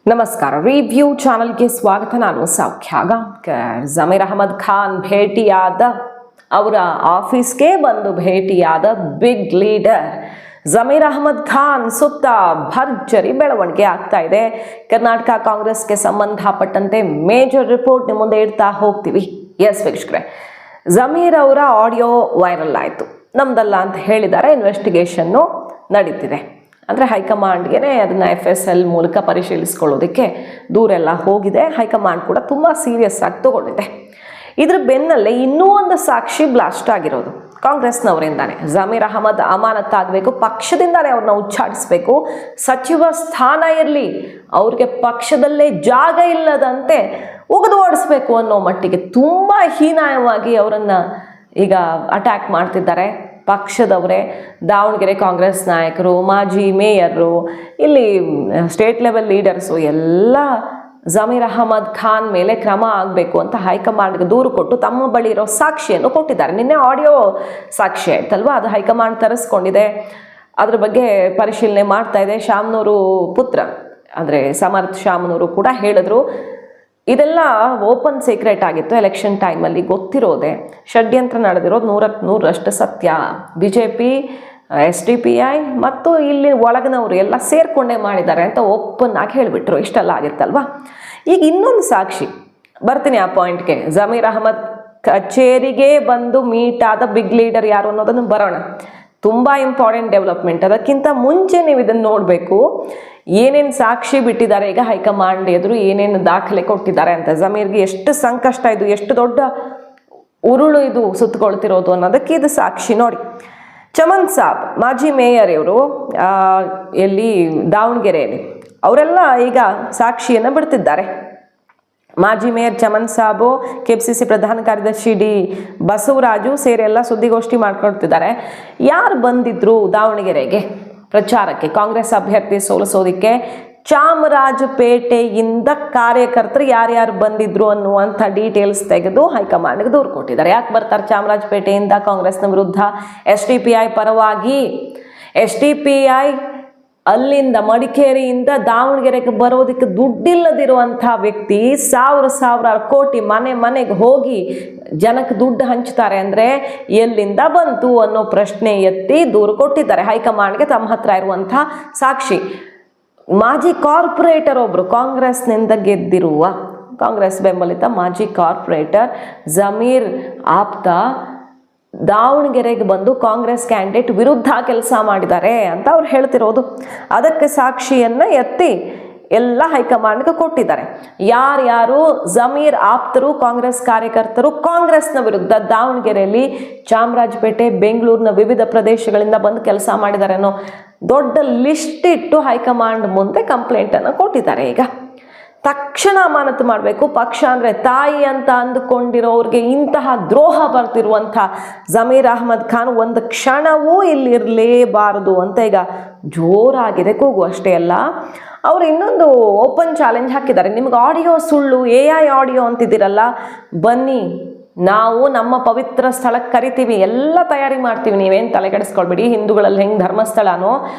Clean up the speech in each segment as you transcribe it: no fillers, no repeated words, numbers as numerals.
ನಮಸ್ಕಾರ. ರಿವ್ಯೂ ಚಾನಲ್ಗೆ ಸ್ವಾಗತ. ನಾನು ಸೌಖ್ಯ ಗಾಂವ್ಕರ್. ಜಮೀರ್ ಅಹಮದ್ ಖಾನ್ ಭೇಟಿಯಾದ, ಅವರ ಆಫೀಸ್ಗೆ ಬಂದು ಭೇಟಿಯಾದ ಬಿಗ್ ಲೀಡರ್ ಜಮೀರ್ ಅಹಮದ್ ಖಾನ್ ಸುತ್ತ ಭರ್ಜರಿ ಬೆಳವಣಿಗೆ ಆಗ್ತಾ ಇದೆ. ಕರ್ನಾಟಕ ಕಾಂಗ್ರೆಸ್ಗೆ ಸಂಬಂಧಪಟ್ಟಂತೆ ಮೇಜರ್ ರಿಪೋರ್ಟ್ ನಿಮ್ಮ ಮುಂದೆ ಇಡ್ತಾ ಹೋಗ್ತೀವಿ. ಎಸ್ ವೀಕ್ಷಕರೇ, ಜಮೀರ್ ಅವರ ಆಡಿಯೋ ವೈರಲ್ ಆಯಿತು. ನಮ್ದಲ್ಲ ಅಂತ ಹೇಳಿದ್ದಾರೆ. ಇನ್ವೆಸ್ಟಿಗೇಷನ್ನು ನಡೀತಿದೆ. ಅಂದರೆ ಹೈಕಮಾಂಡ್ಗೆ ಅದನ್ನು FSL ಮೂಲಕ ಪರಿಶೀಲಿಸ್ಕೊಳ್ಳೋದಕ್ಕೆ ದೂರೆಲ್ಲ ಹೋಗಿದೆ. ಹೈಕಮಾಂಡ್ ಕೂಡ ತುಂಬ ಸೀರಿಯಸ್ ಆಗಿ ತಗೊಂಡಿದೆ. ಇದ್ರ ಬೆನ್ನಲ್ಲೇ ಇನ್ನೂ ಒಂದು ಸಾಕ್ಷಿ ಬ್ಲಾಸ್ಟ್ ಆಗಿರೋದು ಕಾಂಗ್ರೆಸ್ನವರಿಂದಾನೆ. ಜಮೀರ್ ಅಹಮದ್ ಅಮಾನತಾಗಬೇಕು, ಪಕ್ಷದಿಂದಾನೇ ಅವ್ರನ್ನ ಉಚ್ಚಾಟಿಸ್ಬೇಕು, ಸಚಿವ ಸ್ಥಾನ ಇರಲಿ, ಅವ್ರಿಗೆ ಪಕ್ಷದಲ್ಲೇ ಜಾಗ ಇಲ್ಲದಂತೆ ಒಗೆದು ಓಡಿಸ್ಬೇಕು ಅನ್ನೋ ಮಟ್ಟಿಗೆ ತುಂಬ ಹೀನಾಯವಾಗಿ ಅವರನ್ನು ಈಗ ಅಟ್ಯಾಕ್ ಮಾಡ್ತಿದ್ದಾರೆ ಪಕ್ಷದವರೇ. ದಾವಣಗೆರೆ ಕಾಂಗ್ರೆಸ್ ನಾಯಕರು, ಮಾಜಿ ಮೇಯರು, ಇಲ್ಲಿ ಸ್ಟೇಟ್ ಲೆವೆಲ್ ಲೀಡರ್ಸು ಎಲ್ಲ ಜಮೀರ್ ಅಹಮದ್ ಖಾನ್ ಮೇಲೆ ಕ್ರಮ ಆಗಬೇಕು ಅಂತ ಹೈಕಮಾಂಡ್ಗೆ ದೂರು ಕೊಟ್ಟು ತಮ್ಮ ಬಳಿ ಇರೋ ಸಾಕ್ಷಿಯನ್ನು ಕೊಟ್ಟಿದ್ದಾರೆ. ನಿನ್ನೆ ಆಡಿಯೋ ಸಾಕ್ಷಿ ಆಯ್ತಲ್ವ, ಅದು ಹೈಕಮಾಂಡ್ ತರಿಸ್ಕೊಂಡಿದೆ. ಅದ್ರ ಬಗ್ಗೆ ಪರಿಶೀಲನೆ ಮಾಡ್ತಾ ಇದೆ. ಶಾಮನೂರು ಪುತ್ರ ಅಂದರೆ ಸಮರ್ಥ್ ಶಾಮನೂರು ಕೂಡ ಹೇಳಿದ್ರು, ಇದೆಲ್ಲ ಓಪನ್ ಸೀಕ್ರೆಟ್ ಆಗಿತ್ತು. ಎಲೆಕ್ಷನ್ ಟೈಮಲ್ಲಿ ಗೊತ್ತಿರೋದೆ, ಷಡ್ಯಂತ್ರ ನಡೆದಿರೋದು 100% ಸತ್ಯ. BJP, SDPI ಮತ್ತು ಇಲ್ಲಿ ಒಳಗಿನವರು ಎಲ್ಲ ಸೇರ್ಕೊಂಡೇ ಮಾಡಿದ್ದಾರೆ ಅಂತ ಓಪನ್ ಆಗಿ ಹೇಳಿಬಿಟ್ರು. ಇಷ್ಟೆಲ್ಲ ಆಗಿತ್ತಲ್ವ. ಈಗ ಇನ್ನೊಂದು ಸಾಕ್ಷಿ, ಬರ್ತೀನಿ ಆ ಪಾಯಿಂಟ್ಗೆ. ಜಮೀರ್ ಅಹಮದ್ ಕಚೇರಿಗೆ ಬಂದು ಮೀಟ್ ಆದ ಬಿಗ್ ಲೀಡರ್ ಯಾರು ಅನ್ನೋದನ್ನು ಬರೋಣ. ತುಂಬ ಇಂಪಾರ್ಟೆಂಟ್ ಡೆವಲಪ್ಮೆಂಟ್. ಅದಕ್ಕಿಂತ ಮುಂಚೆ ನೀವು ಇದನ್ನು ನೋಡಬೇಕು, ಏನೇನು ಸಾಕ್ಷಿ ಬಿಟ್ಟಿದ್ದಾರೆ ಈಗ ಹೈಕಮಾಂಡ್ ಎದುರು, ಏನೇನು ದಾಖಲೆ ಕೊಟ್ಟಿದ್ದಾರೆ ಅಂತ. ಜಮೀರ್ಗೆ ಎಷ್ಟು ಸಂಕಷ್ಟ ಇದು, ಎಷ್ಟು ದೊಡ್ಡ ಉರುಳು ಇದು ಸುತ್ತಕೊಳ್ತಿರೋದು ಅನ್ನೋದಕ್ಕೆ ಇದು ಸಾಕ್ಷಿ ನೋಡಿ. ಚಮನ್ ಸಾಬ್ ಮಾಜಿ ಮೇಯರ್ ಇವರು, ಎಲ್ಲಿ ದಾವಣಗೆರೆಯಲ್ಲಿ, ಅವರೆಲ್ಲ ಈಗ ಸಾಕ್ಷಿಯನ್ನು ಬಿಡ್ತಿದ್ದಾರೆ. ಮಾಜಿ ಮೇಯರ್ ಚಮನ್ ಸಾಬು, KPCC ಪ್ರಧಾನ ಕಾರ್ಯದರ್ಶಿ D ಬಸವರಾಜು ಸೇರಿ ಎಲ್ಲ ಸುದ್ದಿಗೋಷ್ಠಿ ಮಾಡ್ಕೊಳ್ತಿದ್ದಾರೆ. ಯಾರು ಬಂದಿದ್ರು ದಾವಣಗೆರೆಗೆ ಪ್ರಚಾರಕ್ಕೆ, ಕಾಂಗ್ರೆಸ್ ಅಭ್ಯರ್ಥಿ ಸೋಲಿಸೋದಕ್ಕೆ? ಚಾಮರಾಜಪೇಟೆಯಿಂದ ಕಾರ್ಯಕರ್ತರು ಯಾರ್ಯಾರು ಬಂದಿದ್ರು ಅನ್ನುವಂಥ ಡೀಟೇಲ್ಸ್ ತೆಗೆದು ಹೈಕಮಾಂಡ್ಗೆ ದೂರು ಕೊಟ್ಟಿದ್ದಾರೆ. ಯಾಕೆ ಬರ್ತಾರೆ ಚಾಮರಾಜಪೇಟೆಯಿಂದ? ಕಾಂಗ್ರೆಸ್ನ ವಿರುದ್ಧ SDPI ಪರವಾಗಿ. SDPI ಅಲ್ಲಿಂದ ಮಡಿಕೇರಿಯಿಂದ ದಾವಣಗೆರೆಗೆ ಬರೋದಕ್ಕೆ ದುಡ್ಡಿಲ್ಲದಿರುವಂಥ ವ್ಯಕ್ತಿ ಸಾವಿರಾರು ಕೋಟಿ ಮನೆಗೆ ಹೋಗಿ ಜನಕ್ಕೆ ದುಡ್ಡು ಹಂಚ್ತಾರೆ ಅಂದರೆ ಎಲ್ಲಿಂದ ಬಂತು ಅನ್ನೋ ಪ್ರಶ್ನೆ ಎತ್ತಿ ದೂರು ಕೊಟ್ಟಿದ್ದಾರೆ ಹೈಕಮಾಂಡ್ಗೆ. ತಮ್ಮ ಹತ್ರ ಇರುವಂಥ ಸಾಕ್ಷಿ, ಮಾಜಿ ಕಾರ್ಪೊರೇಟರ್ ಒಬ್ಬರು, ಕಾಂಗ್ರೆಸ್ನಿಂದ ಗೆದ್ದಿರುವ, ಕಾಂಗ್ರೆಸ್ ಬೆಂಬಲಿತ ಮಾಜಿ ಕಾರ್ಪೊರೇಟರ್ ಜಮೀರ್ ಆಪ್ತ ದಾವಣಗೆರೆಗೆ ಬಂದು ಕಾಂಗ್ರೆಸ್ ಕ್ಯಾಂಡಿಡೇಟ್ ವಿರುದ್ಧ ಕೆಲಸ ಮಾಡಿದ್ದಾರೆ ಅಂತ ಅವ್ರು ಹೇಳ್ತಿರೋದು. ಅದಕ್ಕೆ ಸಾಕ್ಷಿಯನ್ನು ಎತ್ತಿ ಎಲ್ಲ ಹೈಕಮಾಂಡ್ಗೆ ಕೊಟ್ಟಿದ್ದಾರೆ. ಯಾರ್ಯಾರು ಜಮೀರ್ ಆಪ್ತರು, ಕಾಂಗ್ರೆಸ್ ಕಾರ್ಯಕರ್ತರು ಕಾಂಗ್ರೆಸ್ನ ವಿರುದ್ಧ ದಾವಣಗೆರೆಯಲ್ಲಿ, ಚಾಮರಾಜಪೇಟೆ, ಬೆಂಗಳೂರಿನ ವಿವಿಧ ಪ್ರದೇಶಗಳಿಂದ ಬಂದು ಕೆಲಸ ಮಾಡಿದ್ದಾರೆ ಅನ್ನೋ ದೊಡ್ಡ ಲಿಸ್ಟ್ ಇಟ್ಟು ಹೈಕಮಾಂಡ್ ಮುಂದೆ ಕಂಪ್ಲೇಂಟನ್ನು ಕೊಟ್ಟಿದ್ದಾರೆ. ಈಗ ತಕ್ಷಣ ಅಮಾನತು ಮಾಡಬೇಕು. ಪಕ್ಷ ಅಂದರೆ ತಾಯಿ ಅಂತ ಅಂದುಕೊಂಡಿರೋರಿಗೆ ಇಂತಹ ದ್ರೋಹ ಬರ್ತಿರುವಂಥ ಜಮೀರ್ ಅಹಮದ್ ಖಾನ್ ಒಂದು ಕ್ಷಣವೂ ಇಲ್ಲಿರಲೇಬಾರದು ಅಂತ ಈಗ ಜೋರಾಗಿದೆ ಕೂಗು. ಅಷ್ಟೇ ಅಲ್ಲ, ಅವರು ಇನ್ನೊಂದು ಓಪನ್ ಚಾಲೆಂಜ್ ಹಾಕಿದ್ದಾರೆ. ನಿಮ್ಗೆ ಆಡಿಯೋ ಸುಳ್ಳು, AI ಆಡಿಯೋ ಅಂತಿದ್ದೀರಲ್ಲ, ಬನ್ನಿ ನಾವು ನಮ್ಮ ಪವಿತ್ರ ಸ್ಥಳಕ್ಕೆ ಕರಿತೀವಿ, ಎಲ್ಲ ತಯಾರಿ ಮಾಡ್ತೀವಿ, ನೀವೇನು ತಲೆಗೆಡಿಸ್ಕೊಳ್ಬೇಡಿ. ಹಿಂದೂಗಳಲ್ಲಿ ಹೆಂಗೆ ಧರ್ಮಸ್ಥಳನೋ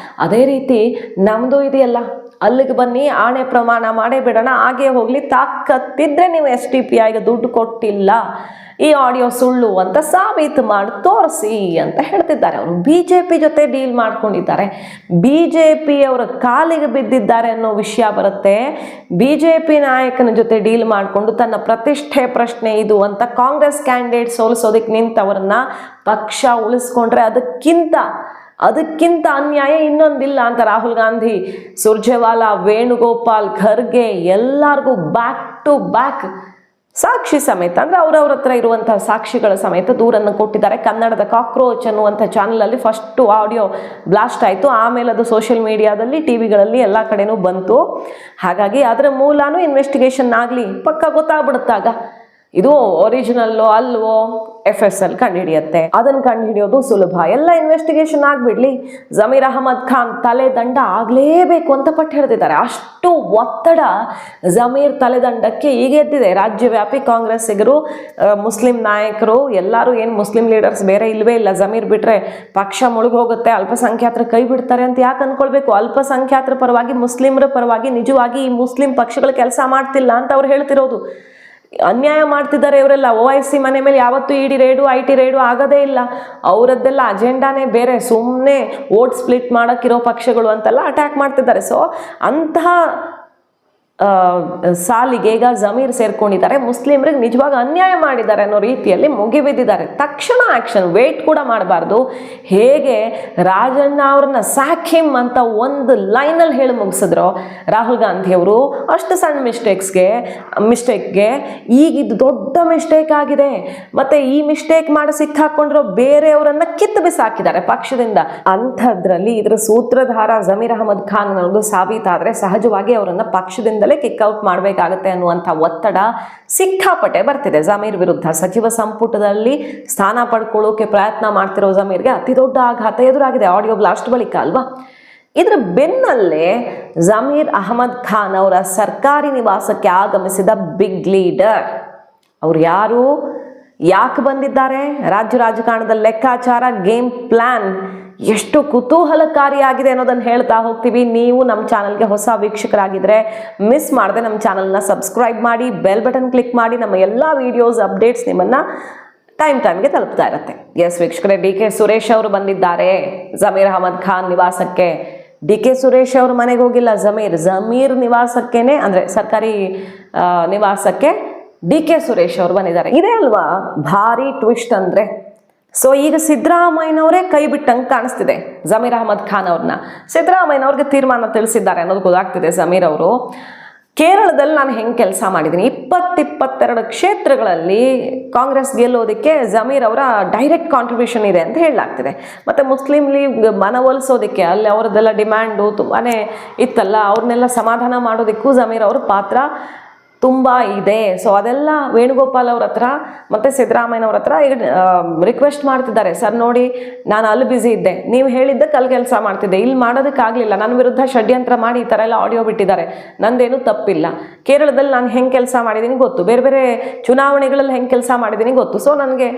ಅದೇ ರೀತಿ ನಮ್ಮದು ಇದೆಯಲ್ಲ, ಅಲ್ಲಿಗೆ ಬನ್ನಿ, ಆಣೆ ಪ್ರಮಾಣ ಮಾಡೇ ಬಿಡೋಣ, ಹಾಗೇ ಹೋಗಲಿ, ತಾಕತ್ತಿದ್ರೆ ನೀವು SDPIಗೆ ದುಡ್ಡು ಕೊಟ್ಟಿಲ್ಲ, ಈ ಆಡಿಯೋ ಸುಳ್ಳು ಅಂತ ಸಾಬೀತು ಮಾಡಿ ತೋರಿಸಿ ಅಂತ ಹೇಳ್ತಿದ್ದಾರೆ. ಅವರು BJP ಜೊತೆ ಡೀಲ್ ಮಾಡ್ಕೊಂಡಿದ್ದಾರೆ. BJP ಅವರ ಕಾಲಿಗೆ ಬಿದ್ದಿದ್ದಾರೆ ಅನ್ನೋ ವಿಷಯ ಬರುತ್ತೆ. BJP ನಾಯಕನ ಜೊತೆ ಡೀಲ್ ಮಾಡಿಕೊಂಡು ತನ್ನ ಪ್ರತಿಷ್ಠೆ ಪ್ರಶ್ನೆ ಇದು ಅಂತ ಕಾಂಗ್ರೆಸ್ ಕ್ಯಾಂಡಿಡೇಟ್ ಸೋಲಿಸೋದಕ್ಕೆ ನಿಂತವರನ್ನ ಪಕ್ಷ ಉಳಿಸ್ಕೊಂಡ್ರೆ ಅದಕ್ಕಿಂತ ಅನ್ಯಾಯ ಇನ್ನೊಂದಿಲ್ಲ ಅಂತ ರಾಹುಲ್ ಗಾಂಧಿ, ಸುರ್ಜೇವಾಲಾ, ವೇಣುಗೋಪಾಲ್, ಖರ್ಗೆ ಎಲ್ಲರಿಗೂ ಬ್ಯಾಕ್ ಟು ಬ್ಯಾಕ್ ಸಾಕ್ಷಿ ಸಮೇತ, ಅಂದರೆ ಅವರವ್ರ ಹತ್ರ ಇರುವಂಥ ಸಾಕ್ಷಿಗಳ ಸಮೇತ ದೂರನ್ನು ಕೊಟ್ಟಿದ್ದಾರೆ. ಕನ್ನಡದ ಕಾಕ್ರೋಚ್ ಅನ್ನುವಂಥ ಚಾನಲಲ್ಲಿ ಫಸ್ಟು ಆಡಿಯೋ ಬ್ಲಾಸ್ಟ್ ಆಯಿತು. ಆಮೇಲೆ ಅದು ಸೋಷಿಯಲ್ ಮೀಡಿಯಾದಲ್ಲಿ, TV ಗಳಲ್ಲಿ ಎಲ್ಲ ಕಡೆನೂ ಬಂತು. ಹಾಗಾಗಿ ಅದರ ಮೂಲನೂ ಇನ್ವೆಸ್ಟಿಗೇಷನ್ ಆಗಲಿ, ಪಕ್ಕ ಗೊತ್ತಾಗ್ಬಿಡುತ್ತಾಗ ಇದು ಒರಿಜಿನಲ್ಲೋ ಅಲ್ವೋ FSL ಕಂಡುಹಿಡಿಯುತ್ತೆ. ಅದನ್ನು ಕಂಡುಹಿಡಿಯೋದು ಸುಲಭ. ಎಲ್ಲ ಇನ್ವೆಸ್ಟಿಗೇಷನ್ ಆಗ್ಬಿಡ್ಲಿ, ಜಮೀರ್ ಅಹಮದ್ ಖಾನ್ ತಲೆದಂಡ ಆಗಲೇಬೇಕು ಅಂತ ಪಟ್ಟು ಹಿಡಿದಿದ್ದಾರೆ. ಅಷ್ಟು ಒತ್ತಡ ಜಮೀರ್ ತಲೆದಂಡಕ್ಕೆ ಈಗ ಎದ್ದಿದೆ. ರಾಜ್ಯವ್ಯಾಪಿ ಕಾಂಗ್ರೆಸ್ಸಿಗರು, ಮುಸ್ಲಿಂ ನಾಯಕರು ಎಲ್ಲರೂ, ಏನು ಮುಸ್ಲಿಂ ಲೀಡರ್ಸ್ ಬೇರೆ ಇಲ್ವೇ ಇಲ್ಲ, ಜಮೀರ್ ಬಿಟ್ರೆ ಪಕ್ಷ ಮುಳುಗೋಗುತ್ತೆ, ಅಲ್ಪಸಂಖ್ಯಾತರ ಕೈ ಬಿಡ್ತಾರೆ ಅಂತ ಯಾಕೆ ಅನ್ಕೊಳ್ಬೇಕು? ಅಲ್ಪಸಂಖ್ಯಾತರ ಪರವಾಗಿ, ಮುಸ್ಲಿಮರ ಪರವಾಗಿ ನಿಜವಾಗಿ ಈ ಮುಸ್ಲಿಂ ಪಕ್ಷಗಳು ಕೆಲಸ ಮಾಡ್ತಿಲ್ಲ ಅಂತ ಅವ್ರು ಹೇಳ್ತಿರೋದು. ಅನ್ಯಾಯ ಮಾಡ್ತಿದ್ದಾರೆ ಇವರೆಲ್ಲ. OIC ಮನೆ ಮೇಲೆ ಯಾವತ್ತೂ ED ರೇಡು IT ರೇಡು ಆಗೋದೇ ಇಲ್ಲ. ಅವರದ್ದೆಲ್ಲ ಅಜೆಂಡಾನೇ ಬೇರೆ, ಸುಮ್ಮನೆ ವೋಟ್ ಸ್ಪ್ಲಿಟ್ ಮಾಡೋಕ್ಕಿರೋ ಪಕ್ಷಗಳು ಅಂತೆಲ್ಲ ಅಟ್ಯಾಕ್ ಮಾಡ್ತಿದ್ದಾರೆ. ಸೊ ಅಂತಹ ಸಾಲಿಗೆ ಈಗ ಜಮೀರ್ ಸೇರ್ಕೊಂಡಿದ್ದಾರೆ. ಮುಸ್ಲಿಮ್ರಿಗೆ ನಿಜವಾಗ ಅನ್ಯಾಯ ಮಾಡಿದ್ದಾರೆ ಅನ್ನೋ ರೀತಿಯಲ್ಲಿ ಮುಗಿಬಿದ್ದಿದ್ದಾರೆ. ತಕ್ಷಣ ಆ್ಯಕ್ಷನ್, ವೇಟ್ ಕೂಡ ಮಾಡಬಾರ್ದು. ಹೇಗೆ ರಾಜಣ್ಣ ಅವ್ರನ್ನ ಸಾಕಿಮ್ ಅಂತ ಒಂದು ಲೈನಲ್ಲಿ ಹೇಳಿ ಮುಗಿಸಿದ್ರು ರಾಹುಲ್ ಗಾಂಧಿಯವರು, ಅಷ್ಟು ಸಣ್ಣ ಮಿಸ್ಟೇಕ್ಗೆ ಈಗ ಇದು ದೊಡ್ಡ ಮಿಸ್ಟೇಕ್ ಆಗಿದೆ. ಮತ್ತು ಈ ಮಿಸ್ಟೇಕ್ ಮಾಡಿ ಸಿಕ್ಕಾಕೊಂಡಿರೋ ಬೇರೆಯವರನ್ನ ಕಿತ್ತು ಬಿಸಾಕಿದ್ದಾರೆ ಪಕ್ಷದಿಂದ. ಅಂಥದ್ರಲ್ಲಿ ಇದರ ಸೂತ್ರಧಾರ ಜಮೀರ್ ಅಹಮದ್ ಖಾನ್ ಅನ್ನೋದು ಸಾಬೀತಾದರೆ ಸಹಜವಾಗಿ ಅವರನ್ನು ಪಕ್ಷದಿಂದಲೇ ಕಿಕ್ಔಟ್ ಮಾಡಬೇಕಾಗತ್ತೆ ಅನ್ನುವಂಥ ಒತ್ತಡ ಸಿಕ್ಕಾಪಟ್ಟೆ ಬರ್ತಿದೆ ಜಮೀರ್ ವಿರುದ್ಧ. ಸಚಿವ ಸಂಪುಟದಲ್ಲಿ ಸ್ಥಾನ ಪಡ್ಕೊಳ್ಳೋಕೆ ಪ್ರಯತ್ನ ಮಾಡ್ತಿರೋ ಜಮೀರ್ಗೆ ಅತಿ ದೊಡ್ಡ ಆಘಾತ ಎದುರಾಗಿದೆ ಆಡಿಯೋ ಬ್ಲಾಸ್ಟ್ ಬಳಿಕ ಅಲ್ವಾ. ಇದರ ಬೆನ್ನಲ್ಲೇ ಜಮೀರ್ ಅಹಮದ್ ಖಾನ್ ಅವರ ಸರ್ಕಾರಿ ನಿವಾಸಕ್ಕೆ ಆಗಮಿಸಿದ ಬಿಗ್ ಲೀಡರ್. ಅವ್ರು ಯಾರು, ಯಾಕೆ ಬಂದಿದ್ದಾರೆ, ರಾಜ್ಯ ರಾಜಕಾರಣದ ಲೆಕ್ಕಾಚಾರ, ಗೇಮ್ ಪ್ಲಾನ್ ಎಷ್ಟು ಕುತೂಹಲಕಾರಿಯಾಗಿದೆ ಅನ್ನೋದನ್ನು ಹೇಳ್ತಾ ಹೋಗ್ತೀವಿ. ನೀವು ನಮ್ಮ ಚಾನಲ್ಗೆ ಹೊಸ ವೀಕ್ಷಕರಾಗಿದ್ದರೆ ಮಿಸ್ ಮಾಡದೆ ನಮ್ಮ ಚಾನಲ್ನ ಸಬ್ಸ್ಕ್ರೈಬ್ ಮಾಡಿ, ಬೆಲ್ ಬಟನ್ ಕ್ಲಿಕ್ ಮಾಡಿ. ನಮ್ಮ ಎಲ್ಲ ವೀಡಿಯೋಸ್ ಅಪ್ಡೇಟ್ಸ್ ನಿಮ್ಮನ್ನು ಟೈಮ್ಗೆ ತಲುಪ್ತಾ ಇರುತ್ತೆ. ಎಸ್ ವೀಕ್ಷಕರೇ, DK ಸುರೇಶ್ ಅವರು ಬಂದಿದ್ದಾರೆ ಜಮೀರ್ ಅಹಮದ್ ಖಾನ್ ನಿವಾಸಕ್ಕೆ. DK ಸುರೇಶ್ ಅವ್ರ ಮನೆಗೆ ಹೋಗಿಲ್ಲ ಜಮೀರ್ ನಿವಾಸಕ್ಕೇನೆ, ಅಂದರೆ ಸರ್ಕಾರಿ ನಿವಾಸಕ್ಕೆ DK ಸುರೇಶ್ ಅವರು ಬಂದಿದ್ದಾರೆ. ಇದೇ ಅಲ್ವಾ ಭಾರಿ ಟ್ವಿಸ್ಟ್ ಅಂದರೆ. ಸೊ ಈಗ ಸಿದ್ದರಾಮಯ್ಯನವರೇ ಕೈ ಬಿಟ್ಟಂಗೆ ಕಾಣಿಸ್ತಿದೆ ಜಮೀರ್ ಅಹಮದ್ ಖಾನ್ ಅವ್ರನ್ನ. ಸಿದ್ದರಾಮಯ್ಯನವ್ರಿಗೆ ತೀರ್ಮಾನ ತಿಳಿಸಿದ್ದಾರೆ ಅನ್ನೋದು ಗೊತ್ತಾಗ್ತಿದೆ. ಜಮೀರ್ ಅವರು ಕೇರಳದಲ್ಲಿ ನಾನು ಹೆಂಗೆ ಕೆಲಸ ಮಾಡಿದ್ದೀನಿ, 22 ಕ್ಷೇತ್ರಗಳಲ್ಲಿ ಕಾಂಗ್ರೆಸ್ ಗೆಲ್ಲೋದಕ್ಕೆ ಜಮೀರ್ ಅವರ ಡೈರೆಕ್ಟ್ ಕಾಂಟ್ರಿಬ್ಯೂಷನ್ ಇದೆ ಅಂತ ಹೇಳಲಾಗ್ತಿದೆ. ಮತ್ತು ಮುಸ್ಲಿಂ ಲೀಗ್ ಮನವೊಲಿಸೋದಕ್ಕೆ ಅಲ್ಲಿ ಅವ್ರದ್ದೆಲ್ಲ ಡಿಮ್ಯಾಂಡು ತುಂಬಾ ಇತ್ತಲ್ಲ, ಅವ್ರನ್ನೆಲ್ಲ ಸಮಾಧಾನ ಮಾಡೋದಕ್ಕೂ ಜಮೀರ್ ಅವ್ರ ಪಾತ್ರ ತುಂಬ ಇದೆ. ಸೊ ಅದೆಲ್ಲ ವೇಣುಗೋಪಾಲ್ ಅವ್ರ ಹತ್ರ ಮತ್ತು ಸಿದ್ದರಾಮಯ್ಯನವ್ರ ಹತ್ರ ಈಗ ರಿಕ್ವೆಸ್ಟ್ ಮಾಡ್ತಿದ್ದಾರೆ. ಸರ್ ನೋಡಿ, ನಾನು ಅಲ್ಲಿ ಬ್ಯುಸಿ ಇದ್ದೆ, ನೀವು ಹೇಳಿದ್ದಕ್ಕೆ ಅಲ್ಲಿ ಕೆಲಸ ಮಾಡ್ತಿದ್ದೆ, ಇಲ್ಲಿ ಮಾಡೋದಕ್ಕಾಗಲಿಲ್ಲ, ನನ್ನ ವಿರುದ್ಧ ಷಡ್ಯಂತ್ರ ಮಾಡಿ ಈ ಥರ ಎಲ್ಲ ಆಡಿಯೋ ಬಿಟ್ಟಿದ್ದಾರೆ, ನಂದೇನು ತಪ್ಪಿಲ್ಲ. ಕೇರಳದಲ್ಲಿ ನಾನು ಹೆಂಗೆ ಕೆಲಸ ಮಾಡಿದ್ದೀನಿ ಗೊತ್ತು, ಬೇರೆ ಬೇರೆ ಚುನಾವಣೆಗಳಲ್ಲಿ ಹೆಂಗೆ ಕೆಲಸ ಮಾಡಿದ್ದೀನಿ ಗೊತ್ತು. ಸೊ ನನಗೆ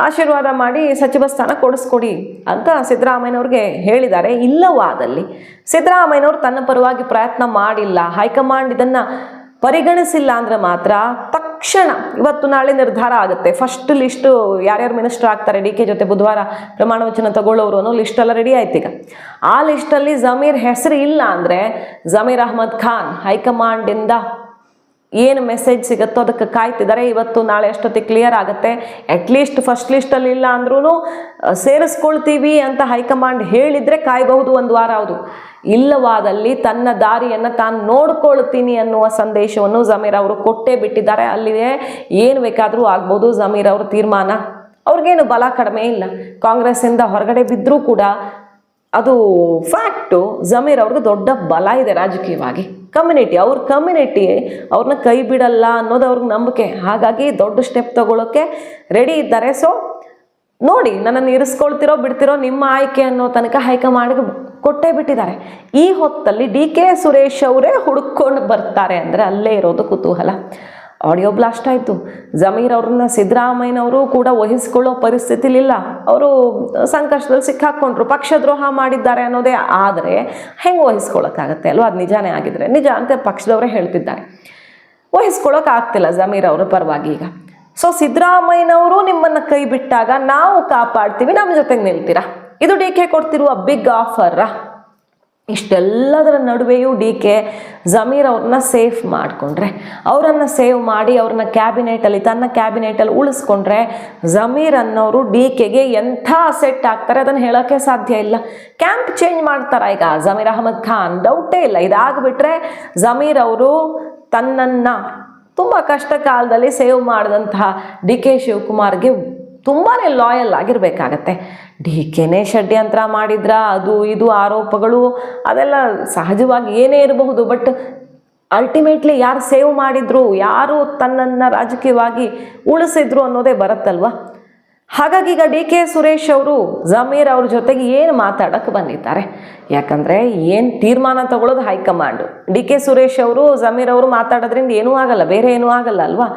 ಆಶೀರ್ವಾದ ಮಾಡಿ ಸಚಿವ ಸ್ಥಾನ ಕೊಡಿಸ್ಕೊಡಿ ಅಂತ ಸಿದ್ದರಾಮಯ್ಯನವ್ರಿಗೆ ಹೇಳಿದ್ದಾರೆ. ಇಲ್ಲವಾದಲ್ಲಿ ಸಿದ್ದರಾಮಯ್ಯನವ್ರು ತನ್ನ ಪರವಾಗಿ ಪ್ರಯತ್ನ ಮಾಡಿಲ್ಲ, ಹೈಕಮಾಂಡ್ ಇದನ್ನು ಪರಿಗಣಿಸಿಲ್ಲ ಅಂದರೆ ಮಾತ್ರ ತಕ್ಷಣ ಇವತ್ತು ನಾಳೆ ನಿರ್ಧಾರ ಆಗುತ್ತೆ. ಫಸ್ಟ್ ಲಿಸ್ಟು ಯಾರ್ಯಾರು ಮಿನಿಸ್ಟರ್ ಆಗ್ತಾರೆ DK ಜೊತೆ ಬುಧವಾರ ಪ್ರಮಾಣ ವಚನ ತಗೊಳ್ಳೋರು ಅನ್ನೋ ಲಿಸ್ಟೆಲ್ಲ ರೆಡಿ ಆಯ್ತು. ಈಗ ಆ ಲಿಸ್ಟಲ್ಲಿ ಜಮೀರ್ ಹೆಸರು ಇಲ್ಲ ಅಂದರೆ ಜಮೀರ್ ಅಹಮದ್ ಖಾನ್ ಹೈಕಮಾಂಡಿಂದ ಏನು ಮೆಸೇಜ್ ಸಿಗುತ್ತೋ ಅದಕ್ಕೆ ಕಾಯ್ತಿದ್ದಾರೆ. ಇವತ್ತು ನಾಳೆ ಅಷ್ಟೊತ್ತಿಗೆ ಕ್ಲಿಯರ್ ಆಗುತ್ತೆ. ಅಟ್ಲೀಸ್ಟ್ ಫಸ್ಟ್ ಲಿಸ್ಟಲ್ಲಿ ಇಲ್ಲ ಅಂದ್ರೂ ಸೇರಿಸ್ಕೊಳ್ತೀವಿ ಅಂತ ಹೈಕಮಾಂಡ್ ಹೇಳಿದರೆ ಕಾಯಬಹುದು ಒಂದು ವಾರ. ಹೌದು, ಇಲ್ಲವಾದಲ್ಲಿ ತನ್ನ ದಾರಿಯನ್ನು ತಾನು ನೋಡ್ಕೊಳ್ತೀನಿ ಅನ್ನುವ ಸಂದೇಶವನ್ನು ಜಮೀರ್ ಅವರು ಕೊಟ್ಟೇ ಬಿಟ್ಟಿದ್ದಾರೆ. ಅಲ್ಲಿಗೆ ಏನು ಬೇಕಾದರೂ ಆಗ್ಬೋದು. ಜಮೀರ್ ಅವ್ರ ತೀರ್ಮಾನ, ಅವ್ರಿಗೇನು ಬಲ ಕಡಿಮೆ ಇಲ್ಲ. ಕಾಂಗ್ರೆಸ್ಸಿಂದ ಹೊರಗಡೆ ಬಿದ್ದರೂ ಕೂಡ ಅದು ಫ್ಯಾಕ್ಟು, ಜಮೀರ್ ಅವ್ರಿಗೆ ದೊಡ್ಡ ಬಲ ಇದೆ ರಾಜಕೀಯವಾಗಿ. ಕಮ್ಯುನಿಟಿ ಅವ್ರನ್ನ ಕೈ ಬಿಡಲ್ಲ ಅನ್ನೋದು ಅವ್ರಿಗೆ ನಂಬಿಕೆ. ಹಾಗಾಗಿ ದೊಡ್ಡ ಸ್ಟೆಪ್ ತಗೊಳ್ಳೋಕ್ಕೆ ರೆಡಿ ಇದ್ದಾರೆ. ಸೊ ನೋಡಿ, ನನ್ನನ್ನು ಇರಿಸ್ಕೊಳ್ತಿರೋ ಬಿಡ್ತಿರೋ ನಿಮ್ಮ ಆಯ್ಕೆ ಅನ್ನೋ ತನಕ ಹೈಕಮಾಂಡ್ಗೆ ಕೊಟ್ಟೇ ಬಿಟ್ಟಿದ್ದಾರೆ. ಈ ಹೊತ್ತಲ್ಲಿ DK ಸುರೇಶ್ ಅವರೇ ಹುಡುಕೊಂಡು ಬರ್ತಾರೆ ಅಂದರೆ ಅಲ್ಲೇ ಇರೋದು ಕುತೂಹಲ. ಆಡಿಯೋ ಬ್ಲಾಸ್ಟ್ ಆಯಿತು. ಜಮೀರ್ ಅವ್ರನ್ನ ಸಿದ್ದರಾಮಯ್ಯನವರು ಕೂಡ ವಹಿಸ್ಕೊಳ್ಳೋ ಪರಿಸ್ಥಿತಿಲಿಲ್ಲ. ಅವರು ಸಂಕಷ್ಟದಲ್ಲಿ ಸಿಕ್ಕಾಕೊಂಡ್ರು, ಪಕ್ಷದ್ರೋಹ ಮಾಡಿದ್ದಾರೆ ಅನ್ನೋದೇ. ಆದರೆ ಹೆಂಗೆ ವಹಿಸ್ಕೊಳ್ಳೋಕ್ಕಾಗತ್ತೆ ಅಲ್ವ? ಅದು ನಿಜಾನೇ ಆಗಿದ್ರೆ ನಿಜ ಅಂತ ಪಕ್ಷದವರೇ ಹೇಳ್ತಿದ್ದಾರೆ. ವಹಿಸ್ಕೊಳ್ಳೋಕ್ಕಾಗ್ತಿಲ್ಲ ಜಮೀರ್ ಅವರ ಪರವಾಗಿ ಈಗ. ಸೊ ಸಿದ್ದರಾಮಯ್ಯನವರು ನಿಮ್ಮನ್ನು ಕೈ ಬಿಟ್ಟಾಗ ನಾವು ಕಾಪಾಡ್ತೀವಿ, ನಮ್ಮ ಜೊತೆಗೆ ನಿಲ್ತೀರಾ, ಇದು DK ಕೊಡ್ತಿರುವ ಬಿಗ್ ಆಫರ. ಇಷ್ಟೆಲ್ಲದರ ನಡುವೆಯೂ DK ಜಮೀರ್ ಅವ್ರನ್ನ ಸೇಫ್ ಮಾಡಿಕೊಂಡ್ರೆ, ಅವರನ್ನು ಸೇವ್ ಮಾಡಿ ಅವ್ರನ್ನ ಕ್ಯಾಬಿನೆಟಲ್ಲಿ, ತನ್ನ ಕ್ಯಾಬಿನೆಟಲ್ಲಿ ಉಳಿಸ್ಕೊಂಡ್ರೆ ಜಮೀರ್ ಅನ್ನೋರು DKಗೆ ಎಂಥ ಅಸೆಟ್ ಆಗ್ತಾರೆ ಅದನ್ನು ಹೇಳೋಕ್ಕೆ ಸಾಧ್ಯ ಇಲ್ಲ. ಕ್ಯಾಂಪ್ ಚೇಂಜ್ ಮಾಡ್ತಾರೆ ಈಗ ಜಮೀರ್ ಅಹಮದ್ ಖಾನ್, ಡೌಟೇ ಇಲ್ಲ. ಇದಾಗ್ಬಿಟ್ರೆ ಜಮೀರ್ ಅವರು ತನ್ನನ್ನು ತುಂಬ ಕಷ್ಟ ಕಾಲದಲ್ಲಿ ಸೇವ್ ಮಾಡಿದಂತಹ DK ಶಿವಕುಮಾರ್ಗೆ ತುಂಬಾ ಲಾಯಲ್ ಆಗಿರಬೇಕಾಗತ್ತೆ. DKನೇ ಷಡ್ಯಂತ್ರ ಮಾಡಿದ್ರ, ಅದು ಇದು ಆರೋಪಗಳು ಅದೆಲ್ಲ ಸಹಜವಾಗಿ ಏನೇ ಇರಬಹುದು. ಬಟ್ ಅಲ್ಟಿಮೇಟ್ಲಿ ಯಾರು ಸೇವ್ ಮಾಡಿದ್ರು, ಯಾರು ತನ್ನನ್ನು ರಾಜಕೀಯವಾಗಿ ಉಳಿಸಿದ್ರು ಅನ್ನೋದೇ ಬರುತ್ತಲ್ವ. ಹಾಗಾಗಿ ಈಗ ಡಿ ಕೆ ಸುರೇಶ್ ಅವರು ಜಮೀರ್ ಅವ್ರ ಜೊತೆಗೆ ಏನು ಮಾತಾಡಕ್ಕೆ ಬಂದಿದ್ದಾರೆ, ಯಾಕಂದರೆ ಏನು ತೀರ್ಮಾನ ತಗೊಳ್ಳೋದು ಹೈಕಮಾಂಡು. ಡಿ ಕೆ ಸುರೇಶ್ ಅವರು ಜಮೀರ್ ಅವರು ಮಾತಾಡೋದ್ರಿಂದ ಏನೂ ಆಗಲ್ಲ, ಬೇರೆ ಏನೂ ಆಗಲ್ಲ ಅಲ್ವಾ.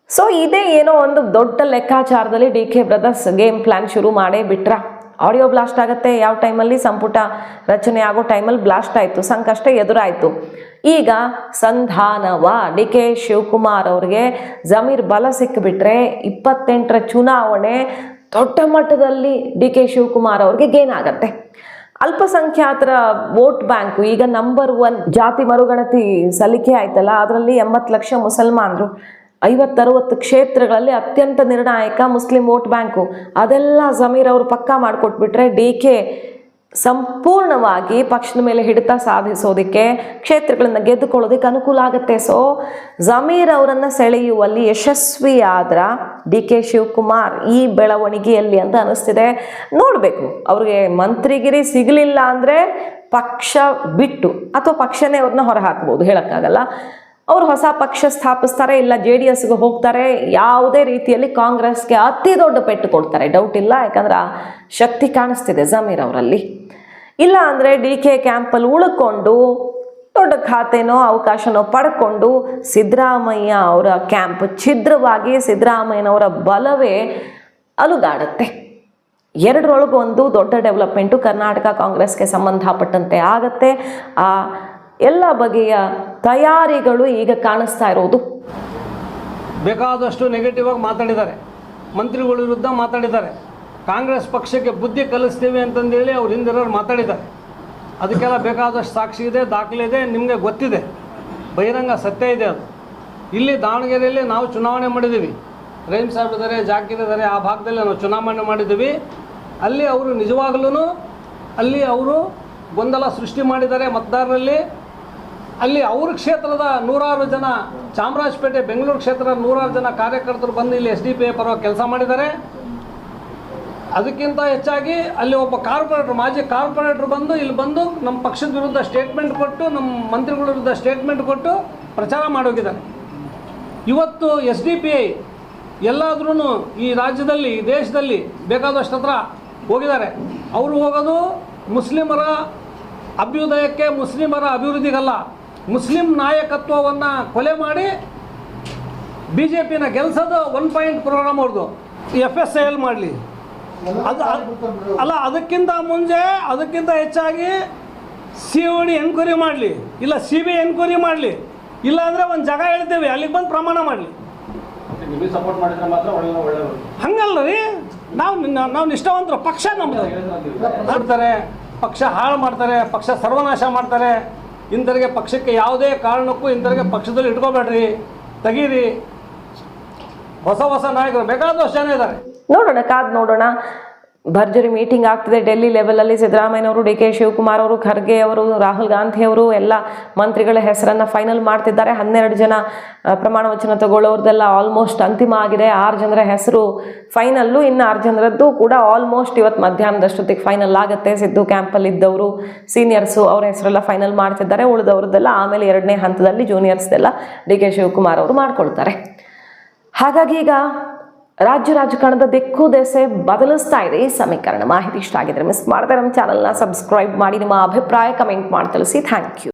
ಸೊ ಇದೇ ಏನೋ ಒಂದು ದೊಡ್ಡ ಲೆಕ್ಕಾಚಾರದಲ್ಲಿ D K brothers game plan ಶುರು ಮಾಡೇ ಬಿಟ್ರ. ಆಡಿಯೋ ಬ್ಲಾಸ್ಟ್ ಆಗುತ್ತೆ, ಯಾವ ಟೈಮಲ್ಲಿ ಸಂಪುಟ ರಚನೆ ಆಗೋ ಟೈಮಲ್ಲಿ ಬ್ಲಾಸ್ಟ್ ಆಯಿತು, ಸಂಕಷ್ಟ ಎದುರಾಯಿತು. ಈಗ ಸಂಧಾನವ ಡಿ ಕೆ ಶಿವಕುಮಾರ್ ಅವ್ರಿಗೆ ಜಮೀರ್ ಬಲ ಸಿಕ್ಕಿಬಿಟ್ರೆ 28ರ ಚುನಾವಣೆ ದೊಡ್ಡ ಮಟ್ಟದಲ್ಲಿ ಡಿ ಕೆ ಶಿವಕುಮಾರ್ ಅವ್ರಿಗೆ ಗೇನ್ ಆಗತ್ತೆ. ಅಲ್ಪಸಂಖ್ಯಾತರ ವೋಟ್ ಬ್ಯಾಂಕು ಈಗ ನಂಬರ್ 1 ಜಾತಿ ಮರುಗಣತಿ ಸಲ್ಲಿಕೆ ಆಯ್ತಲ್ಲ, ಅದರಲ್ಲಿ 80 ಲಕ್ಷ ಮುಸಲ್ಮಾನರು, 50-60 ಕ್ಷೇತ್ರಗಳಲ್ಲಿ ಅತ್ಯಂತ ನಿರ್ಣಾಯಕ ಮುಸ್ಲಿಂ ವೋಟ್ ಬ್ಯಾಂಕು, ಅದೆಲ್ಲ ಜಮೀರ್ ಅವರು ಪಕ್ಕಾ ಮಾಡಿಕೊಟ್ಬಿಟ್ರೆ ಡಿ ಕೆ ಸಂಪೂರ್ಣವಾಗಿ ಪಕ್ಷದ ಮೇಲೆ ಹಿಡಿತ ಸಾಧಿಸೋದಕ್ಕೆ, ಕ್ಷೇತ್ರಗಳನ್ನು ಗೆದ್ದುಕೊಳ್ಳೋದಕ್ಕೆ ಅನುಕೂಲ ಆಗುತ್ತೆ. ಸೊ ಜಮೀರ್ ಅವರನ್ನು ಸೆಳೆಯುವಲ್ಲಿ ಯಶಸ್ವಿಯಾದ್ರ ಡಿ ಕೆ ಶಿವಕುಮಾರ್ ಈ ಬೆಳವಣಿಗೆಯಲ್ಲಿ ಅಂತ ಅನಿಸ್ತಿದೆ. ನೋಡಬೇಕು, ಅವ್ರಿಗೆ ಮಂತ್ರಿಗಿರಿ ಸಿಗಲಿಲ್ಲ ಅಂದರೆ ಪಕ್ಷ ಬಿಟ್ಟು ಅಥವಾ ಪಕ್ಷನೇ ಅವ್ರನ್ನ ಹೊರ ಹಾಕ್ಬೋದು, ಹೇಳೋಕ್ಕಾಗಲ್ಲ. ಅವರು ಹೊಸ ಪಕ್ಷ ಸ್ಥಾಪಿಸ್ತಾರೆ, ಇಲ್ಲ JDSಗೆ ಹೋಗ್ತಾರೆ, ಯಾವುದೇ ರೀತಿಯಲ್ಲಿ ಕಾಂಗ್ರೆಸ್ಗೆ ಅತಿ ದೊಡ್ಡ ಪೆಟ್ಟು ಕೊಡ್ತಾರೆ, ಡೌಟ್ ಇಲ್ಲ. ಯಾಕಂದ್ರೆ ಆ ಶಕ್ತಿ ಕಾಣಿಸ್ತಿದೆ ಜಮೀರ್ ಅವರಲ್ಲಿ. ಇಲ್ಲ ಅಂದರೆ ಡಿ ಕೆ ಕ್ಯಾಂಪಲ್ಲಿ ಉಳ್ಕೊಂಡು ದೊಡ್ಡ ಖಾತೆನೋ ಅವಕಾಶನೋ ಪಡ್ಕೊಂಡು ಸಿದ್ದರಾಮಯ್ಯ ಅವರ ಕ್ಯಾಂಪ್ ಛಿದ್ರವಾಗಿ ಸಿದ್ದರಾಮಯ್ಯನವರ ಬಲವೇ ಅಲುಗಾಡುತ್ತೆ. ಎರಡರೊಳಗೊಂದು ದೊಡ್ಡ ಡೆವಲಪ್ಮೆಂಟು ಕರ್ನಾಟಕ ಕಾಂಗ್ರೆಸ್ಗೆ ಸಂಬಂಧಪಟ್ಟಂತೆ ಆಗತ್ತೆ. ಆ ಎಲ್ಲ ಬಗೆಯ ತಯಾರಿಗಳು ಈಗ ಕಾಣಿಸ್ತಾ ಇರೋದು. ಬೇಕಾದಷ್ಟು ನೆಗೆಟಿವ್ ಆಗಿ ಮಾತಾಡಿದ್ದಾರೆ, ಮಂತ್ರಿಗಳ ವಿರುದ್ಧ ಮಾತಾಡಿದ್ದಾರೆ, ಕಾಂಗ್ರೆಸ್ ಪಕ್ಷಕ್ಕೆ ಬುದ್ಧಿ ಕಲಿಸ್ತೀವಿ ಅಂತಂದೇಳಿ ಅವ್ರು ಹಿಂದಿರೋರು ಮಾತಾಡಿದ್ದಾರೆ. ಅದಕ್ಕೆಲ್ಲ ಬೇಕಾದಷ್ಟು ಸಾಕ್ಷಿ ಇದೆ, ದಾಖಲೆ ಇದೆ, ನಿಮಗೆ ಗೊತ್ತಿದೆ, ಬಹಿರಂಗ ಸತ್ಯ ಇದೆ ಅದು. ಇಲ್ಲಿ ದಾವಣಗೆರೆಯಲ್ಲಿ ನಾವು ಚುನಾವಣೆ ಮಾಡಿದ್ದೀವಿ, ರಹೀಮ್ ಸಾಹೇಬ್ ಇದ್ದಾರೆ, ಜಾಕೀರ್ ಇದ್ದಾರೆ, ಆ ಭಾಗದಲ್ಲಿ ನಾವು ಚುನಾವಣೆ ಮಾಡಿದ್ದೀವಿ. ಅಲ್ಲಿ ಅವರು ನಿಜವಾಗ್ಲೂ ಅಲ್ಲಿ ಅವರು ಗೊಂದಲ ಸೃಷ್ಟಿ ಮಾಡಿದ್ದಾರೆ ಮತದಾರರಲ್ಲಿ. ಅಲ್ಲಿ ಅವ್ರ ಕ್ಷೇತ್ರದ 100 ಜನ, ಚಾಮರಾಜಪೇಟೆ ಬೆಂಗಳೂರು ಕ್ಷೇತ್ರದ 100 ಜನ ಕಾರ್ಯಕರ್ತರು ಬಂದು ಇಲ್ಲಿ SDPI ಪರವಾಗಿ ಕೆಲಸ ಮಾಡಿದ್ದಾರೆ. ಅದಕ್ಕಿಂತ ಹೆಚ್ಚಾಗಿ ಅಲ್ಲಿ ಒಬ್ಬ ಕಾರ್ಪೊರೇಟ್ರು, ಮಾಜಿ ಕಾರ್ಪೊರೇಟ್ರು ಬಂದು ಇಲ್ಲಿ ಬಂದು ನಮ್ಮ ಪಕ್ಷದ ವಿರುದ್ಧ ಸ್ಟೇಟ್ಮೆಂಟ್ ಕೊಟ್ಟು, ನಮ್ಮ ಮಂತ್ರಿಗಳ ವಿರುದ್ಧ ಸ್ಟೇಟ್ಮೆಂಟ್ ಕೊಟ್ಟು ಪ್ರಚಾರ ಮಾಡೋಗಿದ್ದಾರೆ. ಇವತ್ತು SDPI ಎಲ್ಲಾದ್ರೂ ಈ ರಾಜ್ಯದಲ್ಲಿ, ಈ ದೇಶದಲ್ಲಿ ಬೇಕಾದಷ್ಟು ಹತ್ರ ಹೋಗಿದ್ದಾರೆ. ಅವರು ಹೋಗೋದು ಮುಸ್ಲಿಮರ ಅಭ್ಯುದಯಕ್ಕೆ, ಮುಸ್ಲಿಮರ ಅಭಿವೃದ್ಧಿಗಲ್ಲ. ಮುಸ್ಲಿಂ ನಾಯಕತ್ವವನ್ನು ಕೊಲೆ ಮಾಡಿ BJPನ ಗೆಲ್ಸೋದು 1 ಪಾಯಿಂಟ್ ಪ್ರೋಗ್ರಾಮ್ ಅವ್ರದ್ದು. FSIL ಮಾಡಲಿ, ಅದು ಅಲ್ಲ, ಅದಕ್ಕಿಂತ ಹೆಚ್ಚಾಗಿ COD ಎನ್ಕ್ವೈರಿ ಮಾಡಲಿ, ಇಲ್ಲ CBI ಎನ್ಕ್ವೈರಿ ಮಾಡಲಿ, ಇಲ್ಲ ಅಂದರೆ ಒಂದು ಜಾಗ ಹೇಳ್ತೇವೆ ಅಲ್ಲಿಗೆ ಬಂದು ಪ್ರಮಾಣ ಮಾಡಲಿ. ಹಂಗಲ್ಲ ರೀ, ನಾವು ನಿಷ್ಠಾವಂತರು, ಪಕ್ಷ ನಮ್ಮದು ಮಾಡ್ತಾರೆ, ಪಕ್ಷ ಹಾಳು ಮಾಡ್ತಾರೆ, ಪಕ್ಷ ಸರ್ವನಾಶ ಮಾಡ್ತಾರೆ. ಇಂಥವ್ರಿಗೆ ಪಕ್ಷಕ್ಕೆ ಯಾವುದೇ ಕಾರಣಕ್ಕೂ ಇಂಥವ್ರಿಗೆ ಪಕ್ಷದಲ್ಲಿ ಇಟ್ಕೋಬೇಡ್ರಿ, ತೆಗೀರಿ. ಹೊಸ ನಾಯಕರು ಬೇಕಾದಷ್ಟು ಜನ ಇದ್ದಾರೆ. ನೋಡೋಣ, ಕಾದ್ ನೋಡೋಣ. ಭರ್ಜರಿ ಮೀಟಿಂಗ್ ಆಗ್ತಿದೆ ಡೆಲ್ಲಿ ಲೆವೆಲಲ್ಲಿ. ಸಿದ್ದರಾಮಯ್ಯನವರು, ಡಿ ಕೆ ಶಿವಕುಮಾರ್ ಅವರು, ಖರ್ಗೆ ಅವರು, ರಾಹುಲ್ ಗಾಂಧಿ ಅವರು ಎಲ್ಲ ಮಂತ್ರಿಗಳ ಹೆಸರನ್ನು ಫೈನಲ್ ಮಾಡ್ತಿದ್ದಾರೆ. 12 ಜನ ಪ್ರಮಾಣ ವಚನ ತಗೊಳ್ಳೋರ್ದೆಲ್ಲ ಆಲ್ಮೋಸ್ಟ್ ಅಂತಿಮ ಆಗಿದೆ. 6 ಜನರ ಹೆಸರು ಫೈನಲ್ಲು, ಇನ್ನು 6 ಜನರದ್ದು ಕೂಡ ಆಲ್ಮೋಸ್ಟ್ ಇವತ್ತು ಮಧ್ಯಾಹ್ನದಷ್ಟೊತ್ತಿಗೆ ಫೈನಲ್ ಆಗುತ್ತೆ. ಸಿದ್ದು ಕ್ಯಾಂಪಲ್ಲಿ ಇದ್ದವರು, ಸೀನಿಯರ್ಸು, ಅವ್ರ ಹೆಸರೆಲ್ಲ ಫೈನಲ್ ಮಾಡ್ತಿದ್ದಾರೆ. ಉಳಿದವ್ರದ್ದೆಲ್ಲ ಆಮೇಲೆ 2ನೇ ಹಂತದಲ್ಲಿ ಜೂನಿಯರ್ಸ್ದೆಲ್ಲ ಡಿ ಕೆ ಶಿವಕುಮಾರ್ ಅವರು ಮಾಡ್ಕೊಳ್ತಾರೆ. ಹಾಗಾಗಿ ಈಗ ರಾಜ್ಯ ರಾಜಕಾರಣದ ದಿಕ್ಕು ದೆಸೆ ಬದಲಿಸ್ತಾ ಇದೆ ಈ ಸಮೀಕರಣ. ಮಾಹಿತಿ ಇಷ್ಟ ಆಗಿದ್ರೆ ಮಿಸ್ ಮಾಡದೆ ನಮ್ಮ ಚಾನಲ್ನ ಸಬ್ಸ್ಕ್ರೈಬ್ ಮಾಡಿ, ನಿಮ್ಮ ಅಭಿಪ್ರಾಯ ಕಮೆಂಟ್ ಮಾಡಿ ತಿಳಿಸಿ. Thank you.